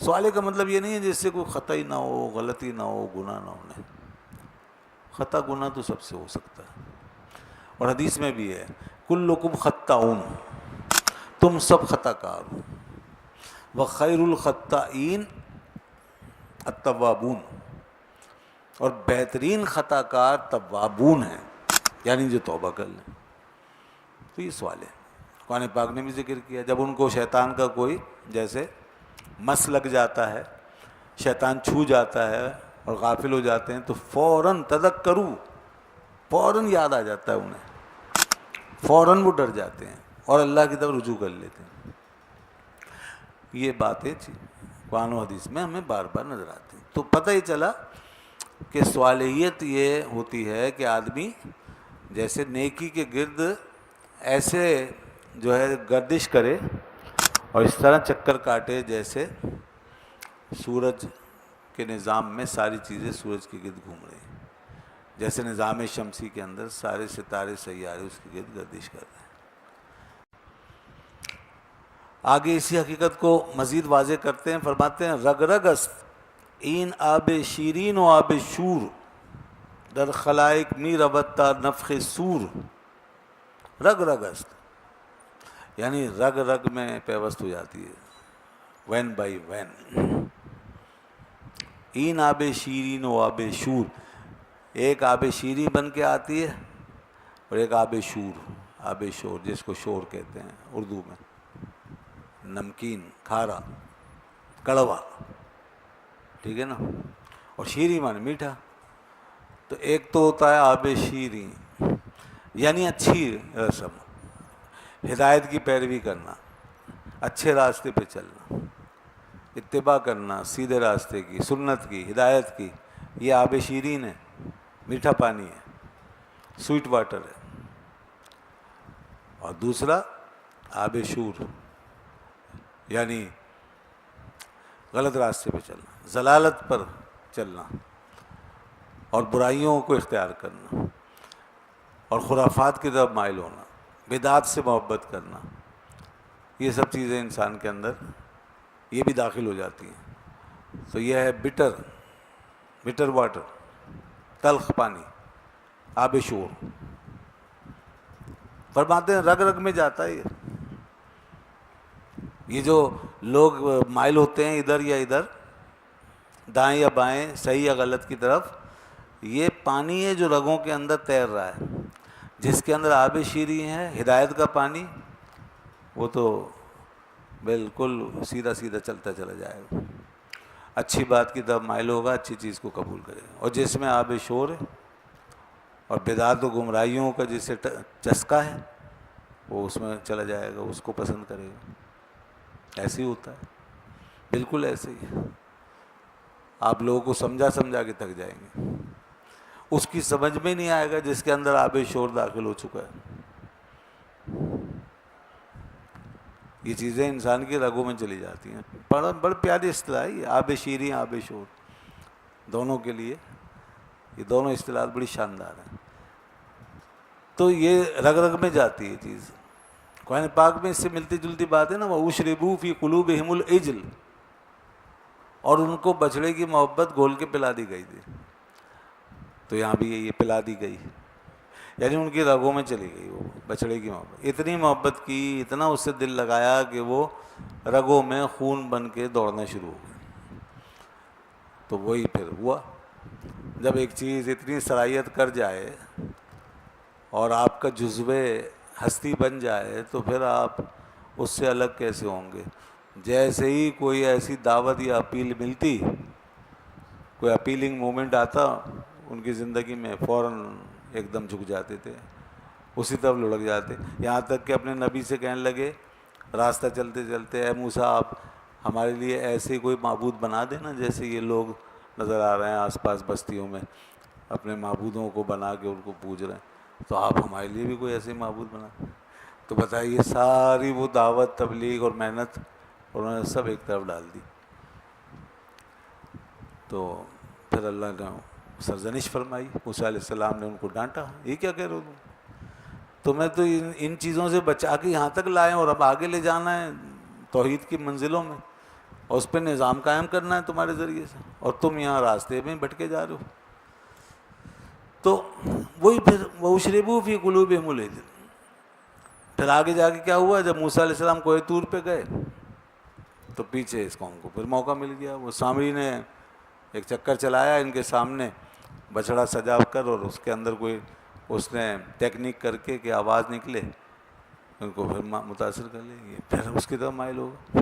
سوالے کا مطلب یہ نہیں ہے جس سے کوئی خطا ہی نہ ہو، غلطی نہ ہو، گناہ نہ ہو، نہیں، خطا گناہ تو سب سے ہو سکتا ہے۔ اور حدیث میں بھی ہے کلکم خطاؤن، تم سب خطا کار ہو، وخیر الخطائین التوابون، اور بہترین خطا کار توابون ہیں، یعنی جو توبہ کر لیں۔ تو یہ سوال ہے، قرآن پاک نے بھی ذکر کیا، جب ان کو شیطان کا کوئی جیسے مس لگ جاتا ہے، شیطان چھو جاتا ہے اور غافل ہو جاتے ہیں، تو فوراً تذکروا، فوراً یاد آ جاتا ہے انہیں، فوراً وہ ڈر جاتے ہیں اور اللہ کی طرف رجوع کر لیتے ہیں۔ یہ باتیں قرآن و حدیث میں ہمیں بار بار نظر آتی ہیں۔ تو پتہ ہی چلا کہ صالحیت یہ ہوتی ہے کہ آدمی جیسے نیکی کے گرد ایسے جو ہے گردش کرے اور اس طرح چکر کاٹے جیسے سورج کے نظام میں ساری چیزیں سورج کے گرد گھوم رہی ہیں، جیسے نظام شمسی کے اندر سارے ستارے سیارے اس کے گرد گردش کر رہے ہیں۔ آگے اسی حقیقت کو مزید واضح کرتے ہیں، فرماتے ہیں رگ رگ است این آب شیرین و آب شور، در خلائق می رود تا نفخ سور۔ رگ رگ است یعنی رگ رگ میں پیوست ہو جاتی ہے، وین بائی وین۔ این آب شیرین و آب شور، ایک آب شیریں بن کے آتی ہے اور ایک آب شور، آب شور جس کو شور کہتے ہیں اردو میں، نمکین، کھارا، کڑوا، ٹھیک ہے نا، اور شیریں مانے میٹھا۔ تو ایک تو ہوتا ہے آب شیریں یعنی اچھی رسم، ہدایت کی پیروی کرنا، اچھے راستے پہ چلنا، اتباع کرنا سیدھے راستے کی، سنت کی، ہدایت کی، یہ آب شیرین ہے، میٹھا پانی ہے، سویٹ واٹر ہے۔ اور دوسرا آب شور یعنی غلط راستے پہ چلنا، ضلالت پر چلنا اور برائیوں کو اختیار کرنا اور خرافات کی طرف مائل ہونا، بدعات سے محبت کرنا، یہ سب چیزیں انسان کے اندر یہ بھی داخل ہو جاتی ہیں۔ تو یہ ہے بٹر واٹر، تلخ پانی، آب شور۔ فرماتے ہیں رگ رگ میں جاتا ہے یہ جو لوگ مائل ہوتے ہیں ادھر یا ادھر، دائیں یا بائیں، صحیح یا غلط کی طرف، یہ پانی ہے جو رگوں کے اندر تیر رہا ہے، جس کے اندر آب شیریں ہے، ہدایت کا پانی، وہ تو بالکل سیدھا سیدھا چلتا چلا جائے گا، اچھی بات کی طرف مائل ہوگا، اچھی چیز کو قبول کرے گا۔ اور جس میں آب شور ہے اور بدعات و گمراہیوں کا جسے چسکا ہے، وہ اس میں چلا جائے گا، اس کو پسند کرے گا۔ ایسے ہی ہوتا ہے، بالکل ایسے ہی ہے۔ آپ لوگوں کو سمجھا کے تھک جائیں گے، اس کی سمجھ میں نہیں آئے گا جس کے اندر آب شور داخل ہو چکا ہے۔ یہ چیزیں انسان کی رگوں میں چلی جاتی ہیں۔ بڑی پیاری اصطلاح ہے آب شیریں، آب شور، دونوں کے لیے یہ دونوں اصطلاحات بڑی شاندار ہیں۔ تو یہ رگ رگ میں جاتی ہے چیز۔ قرآن پاک میں اس سے ملتی جلتی بات ہے نا، وَأُشْرِبُوا فِي قُلُوبِهِمُ الْعِجْلَ، اور ان کو بچڑے کی محبت گھول کے پلا دی گئی تھی۔ تو یہاں بھی یہ پلا دی گئی، یعنی ان کی رگوں میں چلی گئی وہ بچڑے کی محبت، اتنی محبت کی، اتنا اس سے دل لگایا کہ وہ رگوں میں خون بن کے دوڑنا شروع ہو گئی۔ تو وہی پھر ہوا، جب ایک چیز اتنی صلاحیت کر جائے اور آپ کا جزوے ہستی بن جائے تو پھر آپ اس سے الگ کیسے ہوں گے؟ جیسے ہی کوئی ایسی دعوت یا اپیل ملتی، کوئی اپیلنگ مومنٹ آتا ان کی زندگی میں، فوراً ایک دم جھک جاتے تھے، اسی طرف لڑک جاتے، یہاں تک کہ اپنے نبی سے کہنے لگے راستہ چلتے چلتے، اے موسیٰ آپ ہمارے لیے ایسے ہی کوئی معبود بنا دینا جیسے یہ لوگ نظر آ رہے ہیں آس پاس بستیوں میں اپنے معبودوں کو بنا کے ان کو پوج رہے ہیں، تو آپ ہمارے لیے بھی کوئی ایسے معبود بنا۔ تو بتائیے ساری وہ دعوت، تبلیغ اور محنت انہوں نے سب ایک طرف ڈال دی۔ تو پھر اللہ نے سرزنش فرمائی، موسیٰ علیہ السلام نے ان کو ڈانٹا، یہ کیا کہہ رہے ہو تمہیں تو ان چیزوں سے بچا کے یہاں تک لائے اور اب آگے لے جانا ہے توحید کی منزلوں میں، اور اس پہ نظام قائم کرنا ہے تمہارے ذریعے سے، اور تم یہاں راستے میں بھٹکے جا رہے ہو. تو وہی پھر وَأُشْرِبُوا فِي قُلُوبِهِمُ الْعِجْلَ. پھر آگے جا کے کیا ہوا، جب موسیٰ علیہ السلام کوہ طور پہ گئے تو پیچھے اس قوم کو پھر موقع مل گیا. وہ سامری نے ایک چکر چلایا ان کے سامنے بچڑا سجا کر، اور اس کے اندر کوئی اس نے ٹیکنیک کر کے کہ آواز نکلے ان کو پھر متاثر کر لے گی، پھر اس کی طرف مائل ہوگا.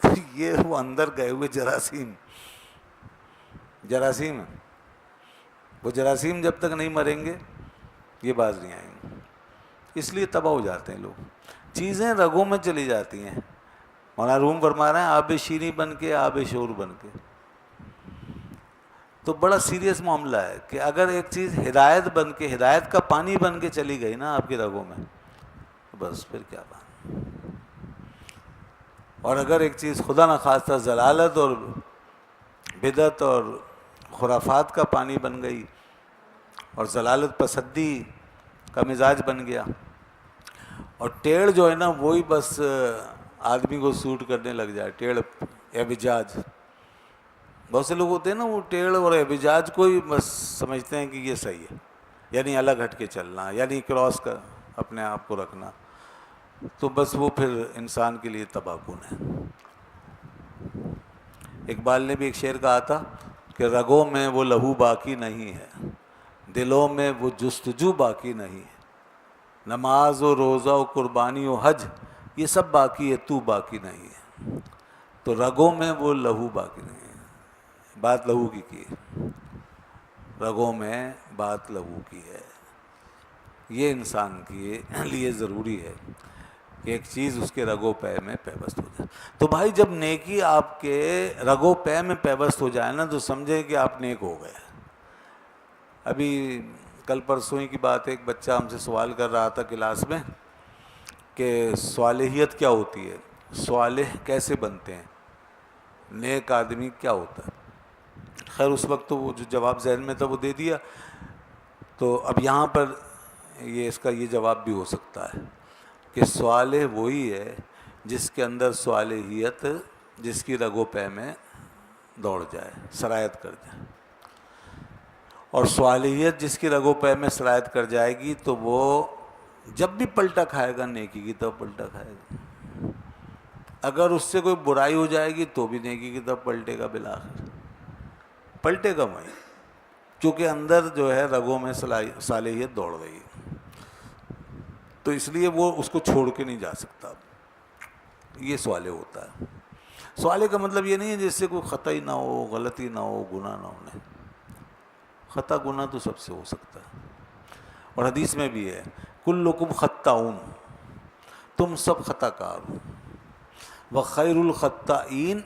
تو یہ وہ اندر گئے ہوئے جراثیم ہیں. وہ جراثیم جب تک نہیں مریں گے یہ باز نہیں آئیں گے. اس لیے تباہ ہو جاتے ہیں لوگ، چیزیں رگوں میں چلی جاتی ہیں. مولانا روم فرما رہے ہیں آب شیریں بن کے، آب شور بن کے. تو بڑا سیریس معاملہ ہے کہ اگر ایک چیز ہدایت بن کے، ہدایت کا پانی بن کے چلی گئی نا آپ کی رگوں میں، بس پھر کیا بات. اور اگر ایک چیز خدا نخواستہ ضلالت اور بدعت اور خرافات کا پانی بن گئی اور ضلالت پسندی کا مزاج بن گیا، اور ٹیڑھ جو ہے نا وہی بس آدمی کو سوٹ کرنے لگ جائے، ٹیڑھ اعوجاج. بہت سے لوگ ہوتے ہیں نا وہ ٹیڑھ اور اعوجاج کو ہی بس سمجھتے ہیں کہ یہ صحیح ہے، یعنی الگ ہٹ کے چلنا، یعنی کراس کر اپنے آپ کو رکھنا. تو بس وہ پھر انسان کے لیے تباہ کن ہے. اقبال نے بھی ایک شعر کہا تھا کہ رگوں میں وہ لہو باقی نہیں ہے، دلوں میں وہ جستجو باقی نہیں ہے. نماز و روزہ و قربانی و حج یہ سب باقی ہے، تو باقی نہیں ہے. تو رگوں میں وہ لہو باقی نہیں ہے. بات لہو کی ہے، رگوں میں بات لہو کی ہے. یہ انسان کے لیے ضروری ہے کہ ایک چیز اس کے رگو پے میں پیوست ہو جائے. تو بھائی جب نیکی آپ کے رگو پے میں پیوست ہو جائے نا تو سمجھے کہ آپ نیک ہو گئے. ابھی کل پرسوں ہی کی بات ہے، ایک بچہ ہم سے سوال کر رہا تھا کلاس میں کہ صالحیت کیا ہوتی ہے، صالح کیسے بنتے ہیں، نیک آدمی کیا ہوتا ہے. خیر اس وقت تو وہ جو جواب ذہن میں تھا وہ دے دیا. تو اب یہاں پر اس کا یہ جواب بھی ہو سکتا ہے کہ صالح وہی ہے جس کے اندر صالحیت جس کی رگو پے میں دوڑ جائے، سرایت کر جائے. اور صالحیت جس کی رگو پے میں سرایت کر جائے گی تو وہ جب بھی پلٹا کھائے گا نیکی کی طرف پلٹا کھائے گا. اگر اس سے کوئی برائی ہو جائے گی تو بھی نیکی کی طرف پلٹے گا، بالآخر پلٹے گا وہیں، کیونکہ اندر جو ہے رگوں میں صالحیت دوڑ رہی ہے. تو اس لیے وہ اس کو چھوڑ کے نہیں جا سکتا. یہ صالح ہوتا ہے. صالح کا مطلب یہ نہیں ہے جس سے کوئی خطا ہی نہ ہو، غلطی نہ ہو، گناہ نہ ہونے. خطا گناہ تو سب سے ہو سکتا ہے. اور حدیث میں بھی ہے کلکم خطاؤن، تم سب خطا کار ہو. وخیر الخطائین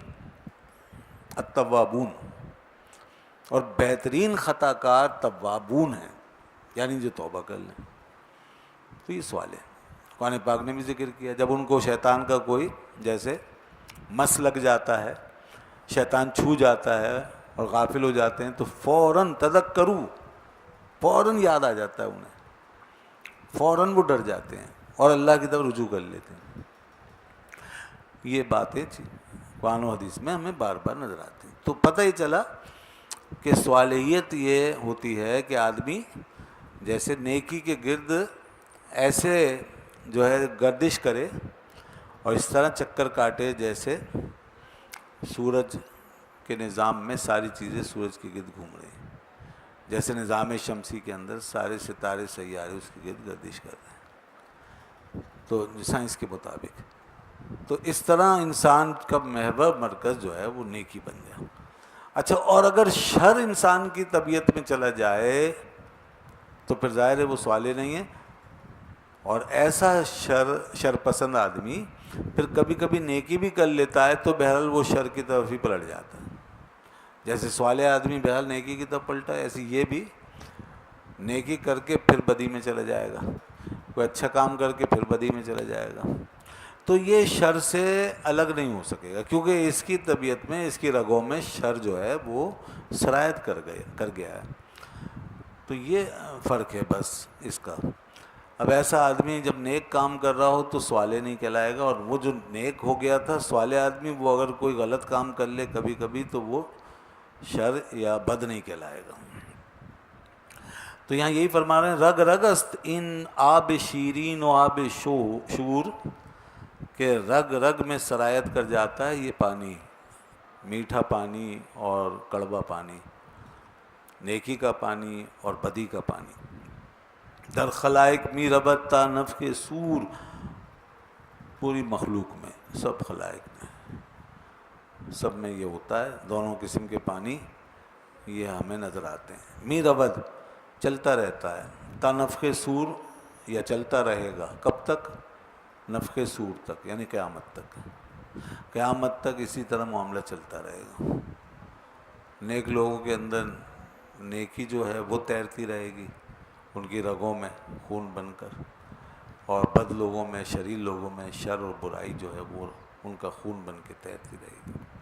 التوابون، اور بہترین خطا کار توابون ہیں، یعنی جو توبہ کر لیں. تو یہ سوال ہے. قرآن پاک نے بھی ذکر کیا جب ان کو شیطان کا کوئی جیسے مس لگ جاتا ہے، شیطان چھو جاتا ہے اور غافل ہو جاتے ہیں تو فوراً تذکروا، فوراً یاد آ جاتا ہے انہیں، فوراً وہ ڈر جاتے ہیں اور اللہ کی طرف رجوع کر لیتے ہیں. یہ باتیں قرآن و حدیث میں ہمیں بار بار نظر آتی ہیں. تو پتہ ہی چلا کہ صالحیت یہ ہوتی ہے کہ آدمی جیسے نیکی کے گرد ایسے جو ہے گردش کرے اور اس طرح چکر کاٹے جیسے سورج کے نظام میں ساری چیزیں سورج کے گرد گھوم رہی ہیں، جیسے نظام شمسی کے اندر سارے ستارے سیارے اس کے گرد گردش کر رہے ہیں، تو سائنس کے مطابق. تو اس طرح انسان کا محور مرکز جو ہے وہ نیکی بن گیا. اچھا، اور اگر شر انسان کی طبیعت میں چلا جائے تو پھر ظاہر ہے وہ صالح نہیں ہے. اور ایسا شر پسند آدمی پھر کبھی کبھی نیکی بھی کر لیتا ہے تو بہرحال وہ شر کی طرف ہی پلٹ جاتا ہے. جیسے صالح آدمی بہرحال نیکی کی طرف پلٹا ہے، ایسے یہ بھی نیکی کر کے پھر بدی میں چلا جائے گا، کوئی اچھا کام کر کے پھر بدی میں چلا جائے گا. تو یہ شر سے الگ نہیں ہو سکے گا کیونکہ اس کی طبیعت میں، اس کی رگوں میں شر جو ہے وہ سرایت کر گیا ہے. تو یہ فرق ہے بس اس کا. اب ایسا آدمی جب نیک کام کر رہا ہو تو صالح نہیں کہلائے گا، اور وہ جو نیک ہو گیا تھا صالح آدمی، وہ اگر کوئی غلط کام کر لے کبھی کبھی تو وہ شر یا بد نہیں کہلائے گا۔ تو یہاں یہی فرما رہے ہیں رگ رگ است ان آب شیرین و آب شور، کہ رگ رگ میں سرایت کر جاتا ہے یہ پانی، میٹھا پانی اور کڑوا پانی، نیکی کا پانی اور بدی کا پانی۔ در خلائق می ربط تا نفخ سور، پوری مخلوق میں، سب خلائق میں، سب میں یہ ہوتا ہے، دونوں قسم کے پانی یہ ہمیں نظر آتے ہیں۔ می ربط چلتا رہتا ہے، تا نفخ سور یا چلتا رہے گا، کب تک؟ نفخ سور تک، یعنی قیامت تک، قیامت تک اسی طرح معاملہ چلتا رہے گا۔ نیک لوگوں کے اندر نیکی جو ہے وہ تیرتی رہے گی ان کی رگوں میں خون بن کر، اور بد لوگوں میں، شریر لوگوں میں شر اور برائی جو ہے وہ ان کا خون بن کے تیرتی رہے گی۔